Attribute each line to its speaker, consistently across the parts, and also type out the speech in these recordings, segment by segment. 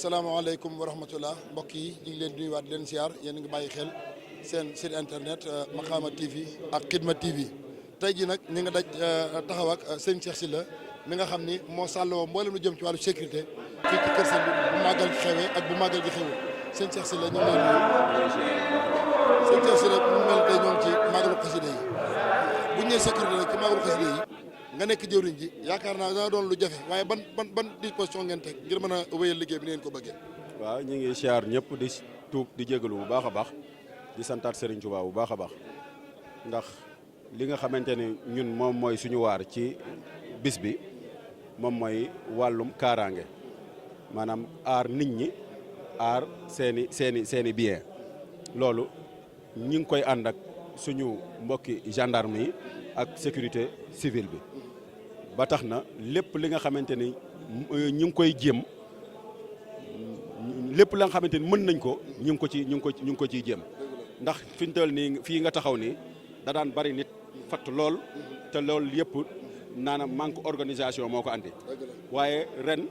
Speaker 1: salaamaaleykum wa rahmatullah mbokk yi ñu ngi leen di nuyuwaat di leen siyaar yéen a ngi bàyyi xel seen site internet Makhama TV ak Khidma TV tey jii nag ñi nga daj taxaw ak sëñ Cheikh Sylla mi nga xam ni moo sàlloo mboolem lu jëm ci wàllu sécurité fii ci kër sëñ bi bu màggal gi xewee ak bu màggal gi xewee sëñ Cheikh Sylla ñu ngi leen nuyu sëñ Cheikh Sylla mu mel tey ñoom ci màggalu xasida yi bu ñu nee sécurité nag ci màggalu xasida yi nga nekk jëwriñ ji yaakaar naa dana doon lu jafe waaye ban disposition ngeen teg ngir mën a wéyal liggéey bi ni ngeen ko bëggee.
Speaker 2: waaw ñu ngi siyaar ñëpp di tuub di jégalu bu baax a baax di santaat Serigne Touba bu baax a baax ndax li nga xamante ni ñun moom mooy suñu waar ci bis bi moom mooy wàllum kaaraange maanaam aar nit ñi aar seeni bien loolu ñi ngi koy ànd ak suñu mbokki gendarme yi ak sécurité civile bi ba tax na lépp li nga xamante ni ñu ngi koy jéem lépp la nga xamante ni mën nañ ko ñu ngi ko ciy jéem ndax fi ñu toll nii fii nga taxaw nii da daan bari nit fatt lool te loolu yëpp naanaam manque organisation moo ko andi waaye ren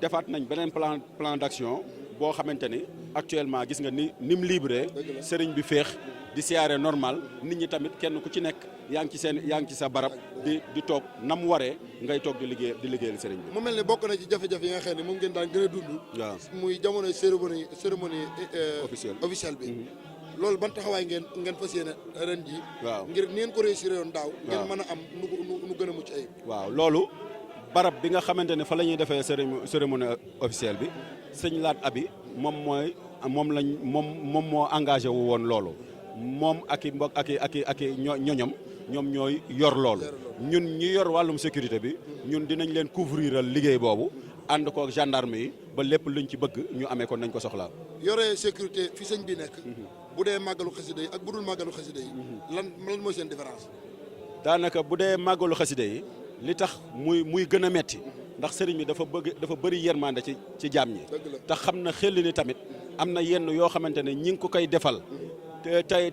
Speaker 2: defaat nañ beneen plan d'action boo xamante ni actuellement gis nga ni mu libre sëriñ bi féex di siyaare normal nit ñi tamit kenn ku ci nekk yaa ngi ci sa barab di toog na mu waree ngay toog di liggéeyal sëriñ bi.
Speaker 1: mu mel ne bokk na ci jafe-jafe yi nga xam ne moom ngeen daan gën a dund.
Speaker 2: waaw
Speaker 1: muy jamono cérémonie officielle bi. loolu ban taxawaay ngeen fas yéene ren ji.
Speaker 2: waaw
Speaker 1: ngir ngeen ko réussir yoon daaw. ngeen mën a am nu gën a mucc ayib.
Speaker 2: waaw loolu barab bi nga xamante ne fa la ñuy defee cérémonie officielle bi sëñ Laat Abi moom moo engagé wu woon loolu. moom ak i mbokk ak i ñoñam ñoom ñooy yor loolu ñun ñi yor wàllum sécurité bi ñun dinañ leen couvriral liggéey boobu ànd ko ak gendarme yi ba lépp luñ ci bëgg ñu amee ko nañ ko soxlaa.
Speaker 1: yore sécurité fi sëñ bi nekk. bu dee màggalu xasida yi ak bu dul màggalu xasida yi. lan mooy seen différence.
Speaker 2: daanaka bu dee màggalu xasida yi li tax muy gën a metti ndax sëriñ bi dafa bëri yërmande ci jaam ñi. te xam na xel ni tamit am na yenn yoo xamante ne ñi ngi ko koy defal. tey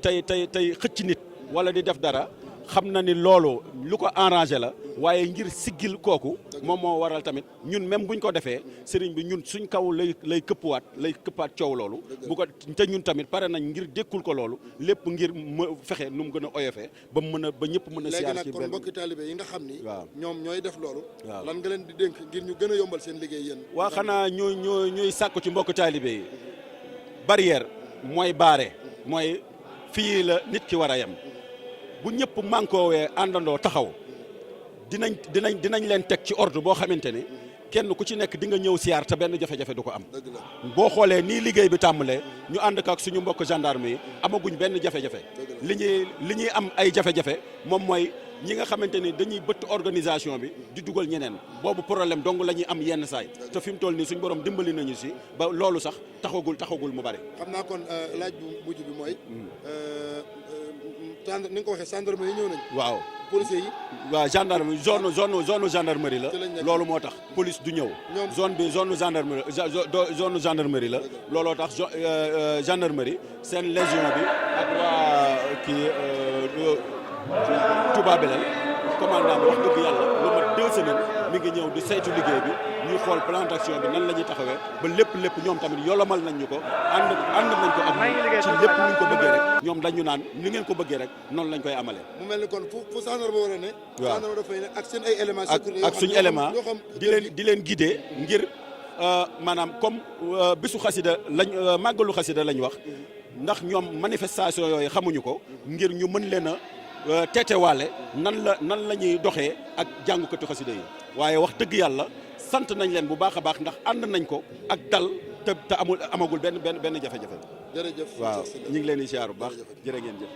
Speaker 2: xëcc nit wala di def dara xam na ni loolu lu ko arrangé la waaye ngir siggil kooku moom moo waral tamit ñun même buñ ko defee sëriñ bi ñun suñ kaw lay këppaat coow loolu bu ko te ñun tamit pare nañ ngir dékkul ko loolu lépp ngir fexe nu mu gën a oyofee ba ñëpp mën a siyaar ci
Speaker 1: léegi nag kon mbokki taalibe yi nga xam ni
Speaker 2: waaw
Speaker 1: ñoom ñooy def loolu
Speaker 2: waaw
Speaker 1: lan nga leen di dénk ngir ñu gën a yombal seen liggéey yéen
Speaker 2: waa xanaa ñuy sàkku ci mbokki taalibe yi barrière mooy baare mooy fii la nit ki war a yem bu ñëpp mànkoowee àndandoo taxaw dinañ leen teg ci ordre boo xamante ni kenn ku ci nekk di nga ñëw siyaar te benn jafe-jafe du ko am. boo xoolee nii liggéey bi tàmbalee ñu ànd ak suñu mbokk gendarme yi amaguñ benn jafe-jafe. li ñuy am ay jafe-jafe moom mooy ñi nga xamante ni dañuy bëtt organisation bi di dugal ñeneen boobu problème dong la ñuy am yenn saay te fi mu toll nii suñu borom dimbali nañu si ba loolu sax taxagul mu bari.
Speaker 1: xam naa kon laaj bu mujj bi mooy. ni nga ko waxee gendarmerie yi ñëw nañ.
Speaker 2: waaw
Speaker 1: policiers yi.
Speaker 2: waaw gendarmerie zone gendarmerie la. loolu moo tax police du ñëw. zone bi zone gendarmerie la. looloo tax gendarmerie seen légion bi ak waa kii Touba Belel commandant bi wax dëgg yàlla lu mat 2 semaines mi ngi ñëw di saytu liggéey bi ñuy xool plan d'action bi nan la ñuy taxawee ba lépp ñoom tamit yolomal nañ ñu ko ànd nañ ko ak ci lépp ni ñu ko bëggee rek ñoom dañu naan ni ngeen ko bëggee rek noonu lañ koy amalee.
Speaker 1: mu mel ni kon fu gendarme war a ne.
Speaker 2: waaw
Speaker 1: gendarme dafay ne ak seen ay éléments.
Speaker 2: ak suñu élément di leen guider ngir maanaam comme bisu xasida lañ màggalu xasida lañ wax ndax ñoom manifestation yooyu xamuñu ko ngir ñu mën leen a teetewaale nan la ñuy doxee ak jàngukatu xasida yi waaye wax dëgg yàlla sant nañ leen bu baax a baax ndax ànd nañ ko ak dal te amagul benn jafe-jafe.
Speaker 1: jërëjëf
Speaker 2: waaw ñu ngi leen di siyaar bu baax jërë ngeen jëf.